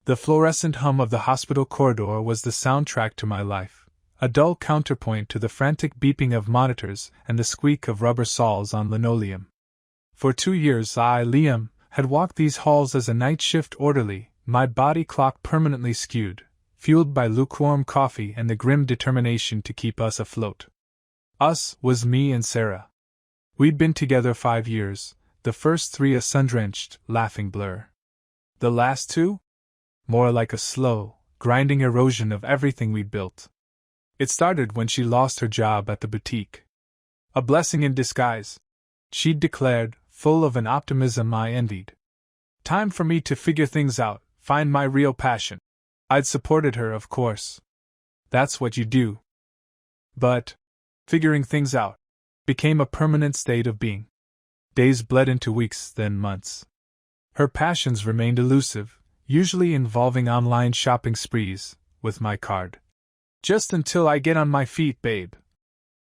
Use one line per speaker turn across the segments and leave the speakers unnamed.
The fluorescent hum of the hospital corridor was the soundtrack to my life, a dull counterpoint to the frantic beeping of monitors and the squeak of rubber soles on linoleum. For 2 years Liam, had walked these halls as a night shift orderly, my body clock permanently skewed, fueled by lukewarm coffee and the grim determination to keep us afloat. Us was me and Sarah. We'd been together 5 years, the first 3 a sun-drenched, laughing blur. The last 2? More like a slow, grinding erosion of everything we'd built. It started when she lost her job at the boutique. A blessing in disguise, she'd declared, full of an optimism I envied. Time for me to figure things out, find my real passion. I'd supported her, of course. That's what you do. But figuring things out became a permanent state of being. Days bled into weeks, then months. Her passions remained elusive, usually involving online shopping sprees, with my card. Just until I get on my feet, babe.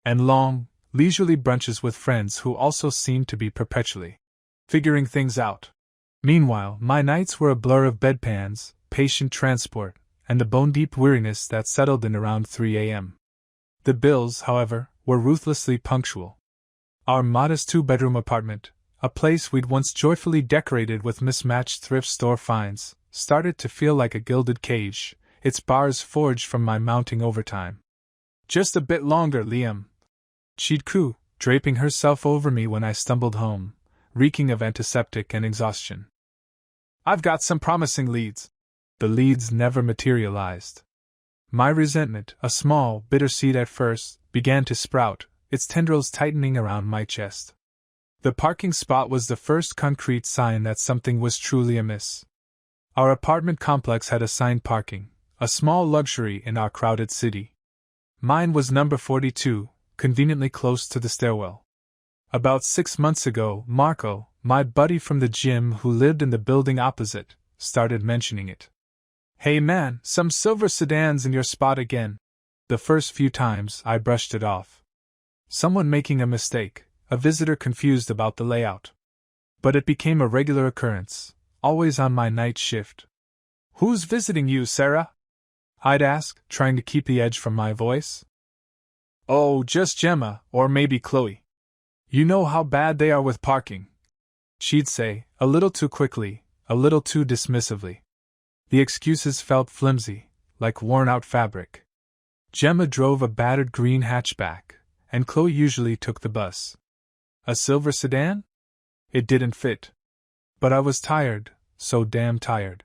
And long, leisurely brunches with friends who also seemed to be perpetually figuring things out. Meanwhile, my nights were a blur of bedpans, patient transport, and the bone-deep weariness that settled in around 3 a.m. The bills, however, were ruthlessly punctual. Our modest 2-bedroom apartment, a place we'd once joyfully decorated with mismatched thrift store finds, started to feel like a gilded cage, its bars forged from my mounting overtime. Just a bit longer, Liam. She'd coo, draping herself over me when I stumbled home, reeking of antiseptic and exhaustion. I've got some promising leads. The leads never materialized. My resentment, a small, bitter seed at first, began to sprout, its tendrils tightening around my chest. The parking spot was the first concrete sign that something was truly amiss. Our apartment complex had assigned parking, a small luxury in our crowded city. Mine was number 42, conveniently close to the stairwell. About 6 months ago, Marco, my buddy from the gym who lived in the building opposite, started mentioning it. Hey man, some silver sedans in your spot again. The first few times, I brushed it off. Someone making a mistake, a visitor confused about the layout. But it became a regular occurrence, always on my night shift. Who's visiting you, Sarah? I'd ask, trying to keep the edge from my voice. Oh, just Gemma, or maybe Chloe. You know how bad they are with parking. She'd say, a little too quickly, a little too dismissively. The excuses felt flimsy, like worn-out fabric. Gemma drove a battered green hatchback, and Chloe usually took the bus. A silver sedan? It didn't fit. But I was tired, so damn tired.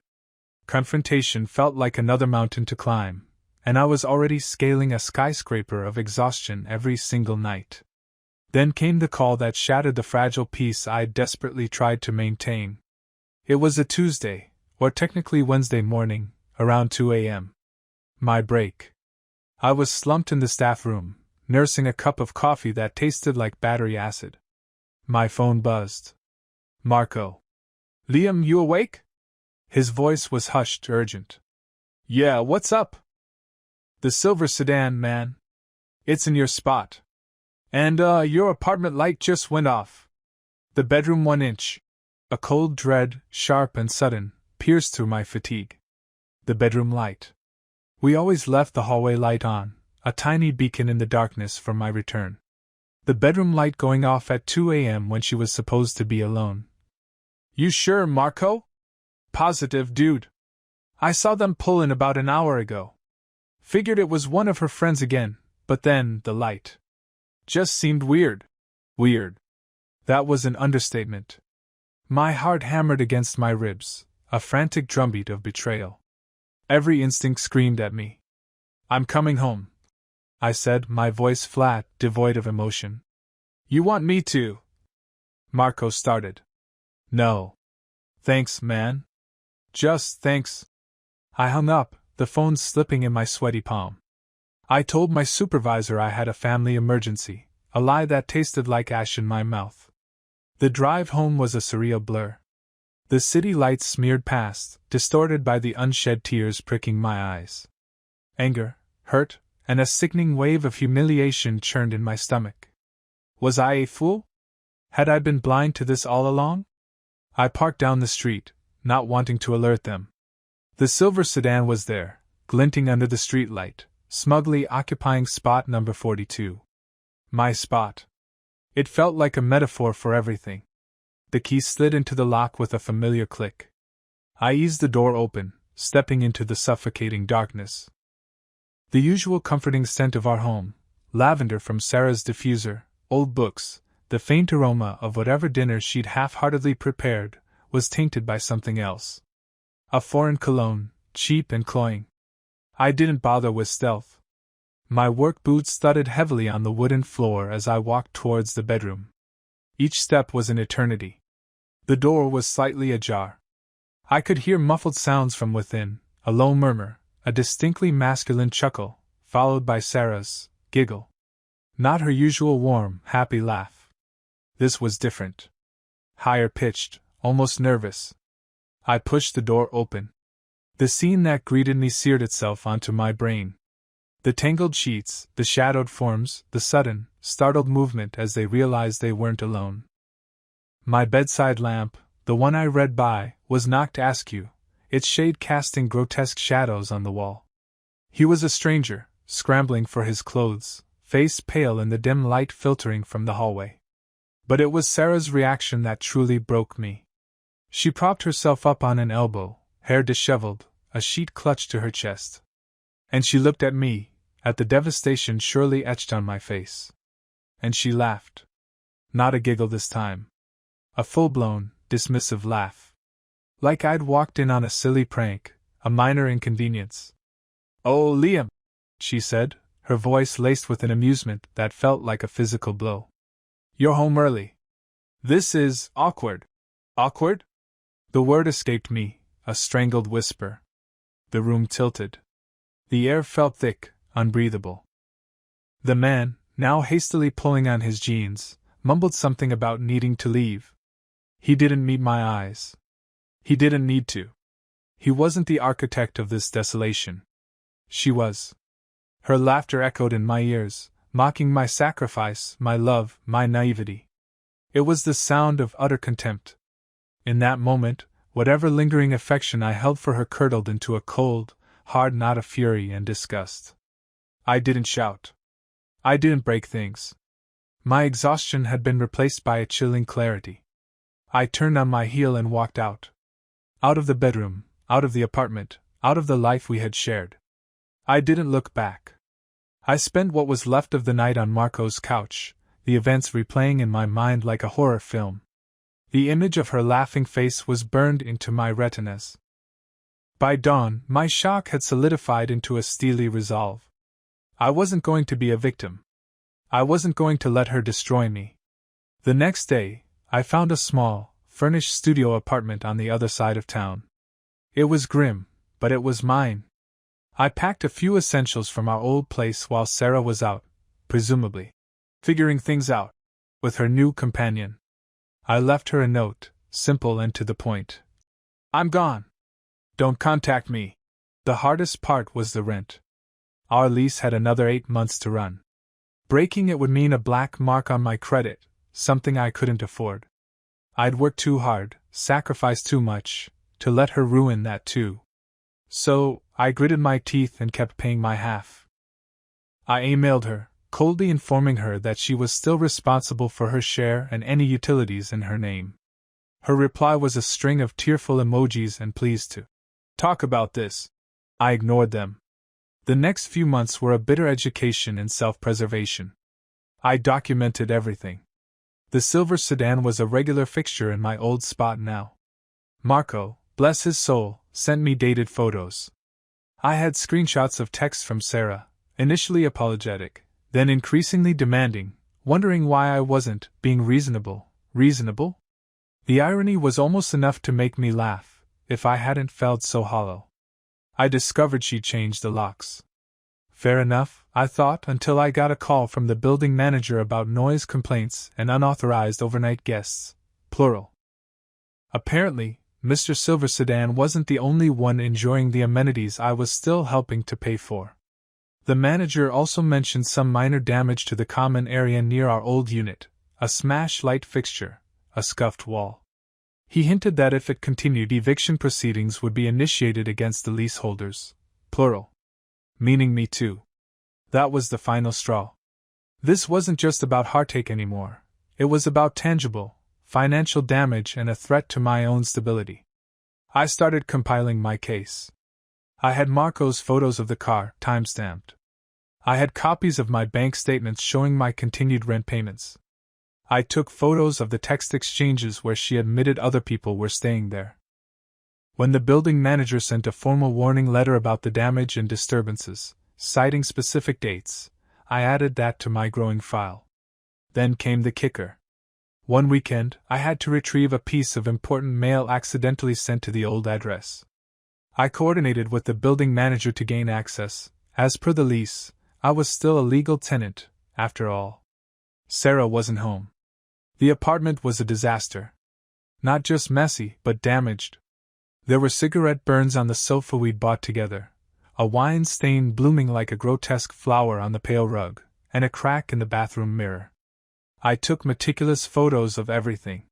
Confrontation felt like another mountain to climb, and I was already scaling a skyscraper of exhaustion every single night. Then came the call that shattered the fragile peace I'd desperately tried to maintain. It was a Tuesday, or technically Wednesday morning, around 2 a.m. My break. I was slumped in the staff room, nursing a cup of coffee that tasted like battery acid. My phone buzzed. Marco. Liam, you awake? His voice was hushed, urgent. Yeah, what's up? The silver sedan, man. It's in your spot. And, your apartment light just went off. The bedroom 1 inch. A cold dread, sharp and sudden, pierced through my fatigue. The bedroom light. We always left the hallway light on, a tiny beacon in the darkness for my return. The bedroom light going off at 2 a.m. when she was supposed to be alone. You sure, Marco? Positive, dude. I saw them pull in about an hour ago. Figured it was one of her friends again, but then, the light just seemed weird. Weird. That was an understatement. My heart hammered against my ribs, a frantic drumbeat of betrayal. Every instinct screamed at me. I'm coming home, I said, my voice flat, devoid of emotion. You want me to? Marco started. No. Thanks, man. Just thanks. I hung up, the phone slipping in my sweaty palm. I told my supervisor I had a family emergency, a lie that tasted like ash in my mouth. The drive home was a surreal blur. The city lights smeared past, distorted by the unshed tears pricking my eyes. Anger, hurt, and a sickening wave of humiliation churned in my stomach. Was I a fool? Had I been blind to this all along? I parked down the street, not wanting to alert them. The silver sedan was there, glinting under the streetlight, smugly occupying spot number 42. My spot. It felt like a metaphor for everything. The key slid into the lock with a familiar click. I eased the door open, stepping into the suffocating darkness. The usual comforting scent of our home, lavender from Sarah's diffuser, old books, the faint aroma of whatever dinner she'd half-heartedly prepared, was tainted by something else. A foreign cologne, cheap and cloying. I didn't bother with stealth. My work boots thudded heavily on the wooden floor as I walked towards the bedroom. Each step was an eternity. The door was slightly ajar. I could hear muffled sounds from within, a low murmur, a distinctly masculine chuckle, followed by Sarah's giggle. Not her usual warm, happy laugh. This was different. Higher pitched, almost nervous. I pushed the door open. The scene that greeted me seared itself onto my brain. The tangled sheets, the shadowed forms, the sudden, startled movement as they realized they weren't alone. My bedside lamp, the one I read by, was knocked askew, its shade casting grotesque shadows on the wall. He was a stranger, scrambling for his clothes, face pale in the dim light filtering from the hallway. But it was Sarah's reaction that truly broke me. She propped herself up on an elbow, hair disheveled, a sheet clutched to her chest. And she looked at me, at the devastation surely etched on my face. And she laughed. Not a giggle this time. A full-blown, dismissive laugh. Like I'd walked in on a silly prank, a minor inconvenience. "Oh, Liam," she said, her voice laced with an amusement that felt like a physical blow. "You're home early. This is awkward." "Awkward?" The word escaped me, a strangled whisper. The room tilted. The air felt thick, unbreathable. The man, now hastily pulling on his jeans, mumbled something about needing to leave. He didn't meet my eyes. He didn't need to. He wasn't the architect of this desolation. She was. Her laughter echoed in my ears, mocking my sacrifice, my love, my naivety. It was the sound of utter contempt. In that moment, whatever lingering affection I held for her curdled into a cold, hard knot of fury and disgust. I didn't shout. I didn't break things. My exhaustion had been replaced by a chilling clarity. I turned on my heel and walked out. Out of the bedroom, out of the apartment, out of the life we had shared. I didn't look back. I spent what was left of the night on Marco's couch, the events replaying in my mind like a horror film. The image of her laughing face was burned into my retinas. By dawn, my shock had solidified into a steely resolve. I wasn't going to be a victim. I wasn't going to let her destroy me. The next day, I found a small, furnished studio apartment on the other side of town. It was grim, but it was mine. I packed a few essentials from our old place while Sarah was out, presumably figuring things out with her new companion. I left her a note, simple and to the point. "I'm gone. Don't contact me." The hardest part was the rent. Our lease had another 8 months to run. Breaking it would mean a black mark on my credit, something I couldn't afford. I'd worked too hard, sacrificed too much, to let her ruin that too. So, I gritted my teeth and kept paying my half. I emailed her, coldly informing her that she was still responsible for her share and any utilities in her name. Her reply was a string of tearful emojis and pleas to talk about this. I ignored them. The next few months were a bitter education in self-preservation. I documented everything. The silver sedan was a regular fixture in my old spot now. Marco, bless his soul, sent me dated photos. I had screenshots of texts from Sarah, initially apologetic, then increasingly demanding, wondering why I wasn't being reasonable. Reasonable? The irony was almost enough to make me laugh, if I hadn't felt so hollow. I discovered she'd changed the locks. Fair enough, I thought, until I got a call from the building manager about noise complaints and unauthorized overnight guests, plural. Apparently, Mr. Silver Sedan wasn't the only one enjoying the amenities I was still helping to pay for. The manager also mentioned some minor damage to the common area near our old unit, a smashed light fixture, a scuffed wall. He hinted that if it continued, eviction proceedings would be initiated against the leaseholders, plural, meaning me too. That was the final straw. This wasn't just about heartache anymore. It was about tangible, financial damage and a threat to my own stability. I started compiling my case. I had Marco's photos of the car, time-stamped. I had copies of my bank statements showing my continued rent payments. I took photos of the text exchanges where she admitted other people were staying there. When the building manager sent a formal warning letter about the damage and disturbances, citing specific dates, I added that to my growing file. Then came the kicker. One weekend, I had to retrieve a piece of important mail accidentally sent to the old address. I coordinated with the building manager to gain access. As per the lease, I was still a legal tenant, after all. Sarah wasn't home. The apartment was a disaster. Not just messy, but damaged. There were cigarette burns on the sofa we'd bought together, a wine stain blooming like a grotesque flower on the pale rug, and a crack in the bathroom mirror. I took meticulous photos of everything.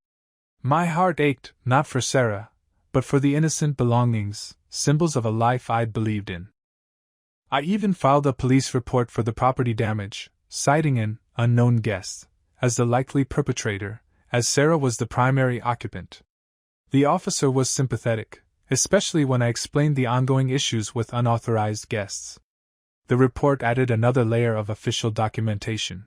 My heart ached, not for Sarah, but for the innocent belongings, symbols of a life I'd believed in. I even filed a police report for the property damage, citing an unknown guest as the likely perpetrator, as Sarah was the primary occupant. The officer was sympathetic, especially when I explained the ongoing issues with unauthorized guests. The report added another layer of official documentation.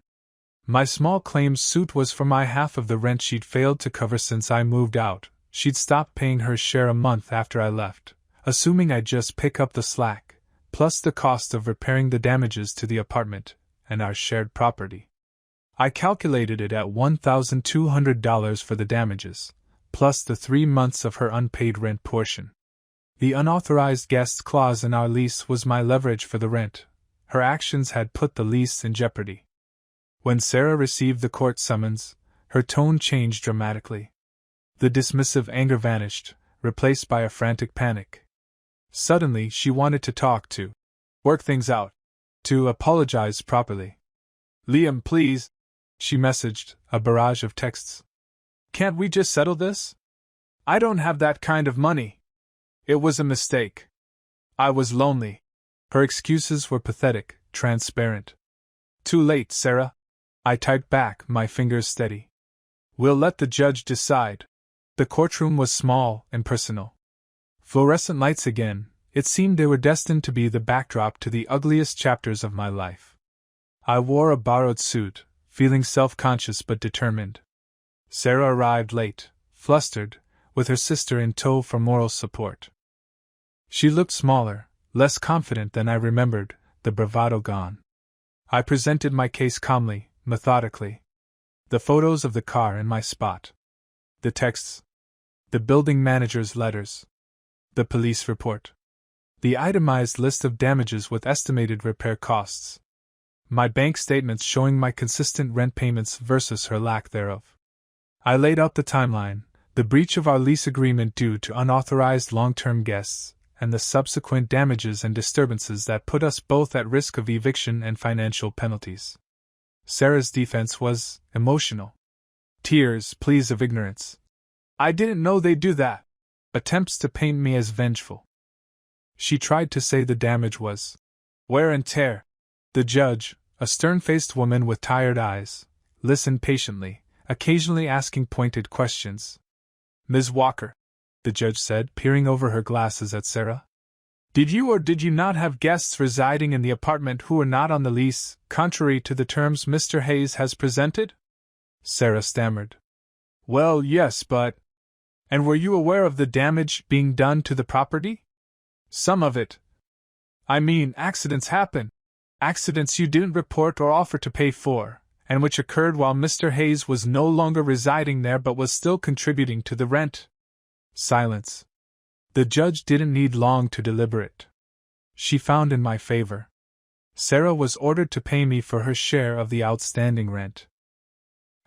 My small claims suit was for my half of the rent she'd failed to cover since I moved out. She'd stopped paying her share a month after I left, assuming I'd just pick up the slack, plus the cost of repairing the damages to the apartment and our shared property. I calculated it at $1,200 for the damages, plus the 3 months of her unpaid rent portion. The unauthorized guests clause in our lease was my leverage for the rent. Her actions had put the lease in jeopardy. When Sarah received the court summons, her tone changed dramatically. The dismissive anger vanished, replaced by a frantic panic. Suddenly she wanted to talk, to work things out, to apologize properly. "Liam, please," she messaged, a barrage of texts. "Can't we just settle this? I don't have that kind of money. It was a mistake. I was lonely." Her excuses were pathetic, transparent. "Too late, Sarah," I typed back, my fingers steady. "We'll let the judge decide." The courtroom was small and personal. Fluorescent lights again, it seemed they were destined to be the backdrop to the ugliest chapters of my life. I wore a borrowed suit, feeling self-conscious but determined. Sarah arrived late, flustered, with her sister in tow for moral support. She looked smaller, less confident than I remembered, the bravado gone. I presented my case calmly, methodically. The photos of the car in my spot. The texts. The building manager's letters. The police report. The itemized list of damages with estimated repair costs. My bank statements showing my consistent rent payments versus her lack thereof. I laid out the timeline, the breach of our lease agreement due to unauthorized long-term guests, and the subsequent damages and disturbances that put us both at risk of eviction and financial penalties. Sarah's defense was emotional. Tears, pleas of ignorance. "I didn't know they'd do that." Attempts to paint me as vengeful. She tried to say the damage was wear and tear. The judge, a stern-faced woman with tired eyes, listened patiently, occasionally asking pointed questions. "Ms. Walker," the judge said, peering over her glasses at Sarah, "did you or did you not have guests residing in the apartment who were not on the lease, contrary to the terms Mr. Hayes has presented?" Sarah stammered. "Well, yes, but—" "And were you aware of the damage being done to the property?" "Some of it. I mean, accidents happen. Accidents you didn't report or offer to pay for, and which occurred while Mr. Hayes was no longer residing there but was still contributing to the rent." Silence. The judge didn't need long to deliberate. She found in my favor. Sarah was ordered to pay me for her share of the outstanding rent.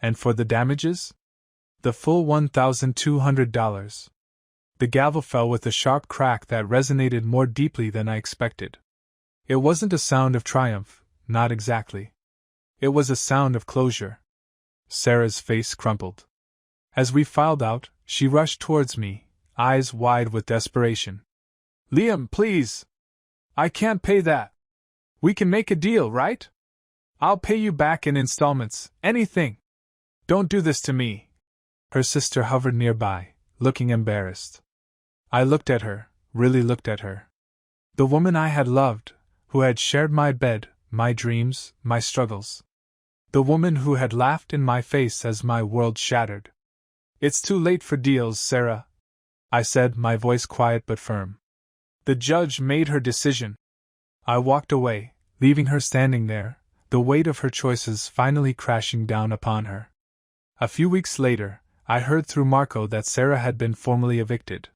And for the damages? The full $1,200. The gavel fell with a sharp crack that resonated more deeply than I expected. It wasn't a sound of triumph, not exactly. It was a sound of closure. Sarah's face crumpled. As we filed out, She rushed towards me, eyes wide with desperation. Liam, please! I can't pay that. We can make a deal, right? I'll pay you back in installments, anything. Don't do this to me. Her sister hovered nearby, looking embarrassed. I looked at her, really looked at her. The woman I had loved, who had shared my bed, my dreams, my struggles. The woman who had laughed in my face as my world shattered. It's too late for deals, Sarah, I said, my voice quiet but firm. The judge made her decision. I walked away, leaving her standing there, the weight of her choices finally crashing down upon her. A few weeks later, I heard through Marco that Sarah had been formally evicted.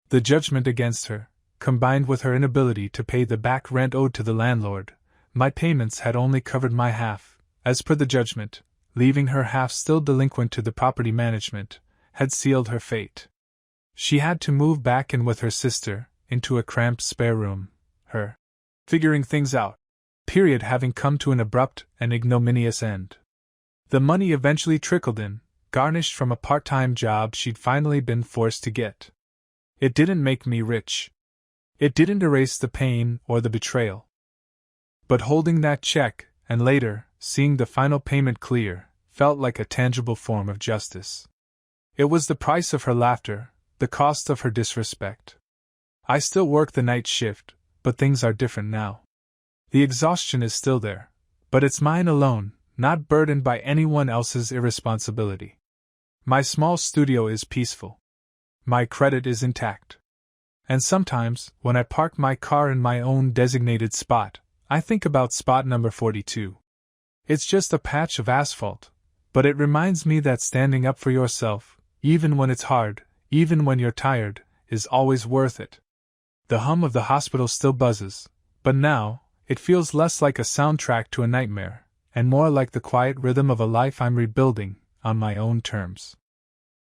The judgment against her, combined with her inability to pay the back rent owed to the landlord, my payments had only covered my half, as per the judgment, leaving her half still delinquent to the property management, had sealed her fate. She had to move back in with her sister, into a cramped spare room, her figuring things out period having come to an abrupt and ignominious end. The money eventually trickled in, garnished from a part-time job she'd finally been forced to get. It didn't make me rich. It didn't erase the pain or the betrayal. But holding that check, and later, seeing the final payment clear, felt like a tangible form of justice. It was the price of her laughter, the cost of her disrespect. I still work the night shift, but things are different now. The exhaustion is still there, but it's mine alone, not burdened by anyone else's irresponsibility. My small studio is peaceful. My credit is intact. And sometimes, when I park my car in my own designated spot, I think about spot number 42. It's just a patch of asphalt, but it reminds me that standing up for yourself, even when it's hard, even when you're tired, is always worth it. The hum of the hospital still buzzes, but now, it feels less like a soundtrack to a nightmare, and more like the quiet rhythm of a life I'm rebuilding, on my own terms.